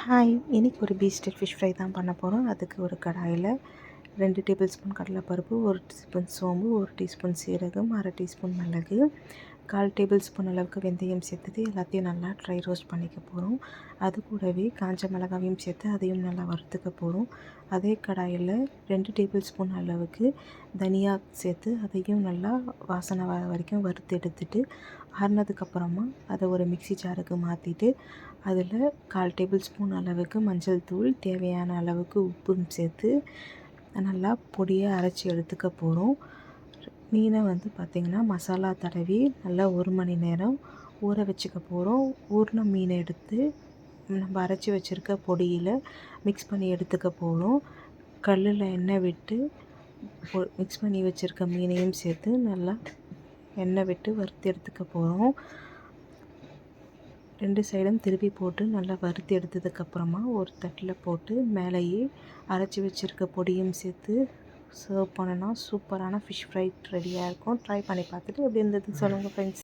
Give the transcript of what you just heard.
Hi, இன்றைக்கி ஒரு beef ஸ்டர் ஃபிஷ் ஃப்ரை தான் பண்ண போகிறோம். அதுக்கு ஒரு கடாயில் 2 டேபிள் ஸ்பூன் கடலைப்பருப்பு, 1 டீஸ்பூன் சோம்பு, 1 டீஸ்பூன் சீரகம், 1/2 டீஸ்பூன் மிளகு, 1/4 டேபிள் ஸ்பூன் அளவுக்கு வெந்தயம் சேர்த்துட்டு எல்லாத்தையும் நல்லா ட்ரை ரோஸ்ட் பண்ணிக்க போகிறோம். அது கூடவே காஞ்ச மிளகாவையும் சேர்த்து அதையும் நல்லா வறுத்துக்க போகிறோம். அதே கடாயில் 2 டேபிள் ஸ்பூன் அளவுக்கு தனியா சேர்த்து அதையும் நல்லா வாசனை வர வரைக்கும் வறுத்து எடுத்துட்டு ஆறுனதுக்கப்புறமா அதை ஒரு மிக்ஸி ஜாருக்கு மாற்றிட்டு அதில் 1/4 டேபிள் ஸ்பூன் அளவுக்கு மஞ்சள் தூள், தேவையான அளவுக்கு உப்பும் சேர்த்து நல்லா பொடியாக அரைச்சி எடுத்துக்க போகிறோம். மீனை பார்த்திங்கன்னா மசாலா தடவி நல்லா 1 மணி நேரம் ஊற வச்சுக்க போகிறோம். ஊறின மீனை எடுத்து நம்ம அரைச்சி வச்சுருக்க பொடியில் மிக்ஸ் பண்ணி எடுத்துக்க போகிறோம். கல்லில் எண்ணெய் விட்டு மிக்ஸ் பண்ணி வச்சுருக்க மீனையும் சேர்த்து நல்லா எண்ணெய் விட்டு வறுத்து எடுத்துக்க போகிறோம். 2 சைடும் திருப்பி போட்டு நல்லா வறுத்து எடுத்ததுக்கப்புறமா ஒரு தட்டில் போட்டு மேலேயே அரைச்சி வச்சுருக்க பொடியும் சேர்த்து சர்வ் பண்ணனா சூப்பரான ஃபிஷ் ஃப்ரை ரெடியாக இருக்கும். ட்ரை பண்ணி பார்த்துட்டு எப்படி இருந்ததுன்னு சொல்லுங்கள் ஃப்ரெண்ட்ஸ்.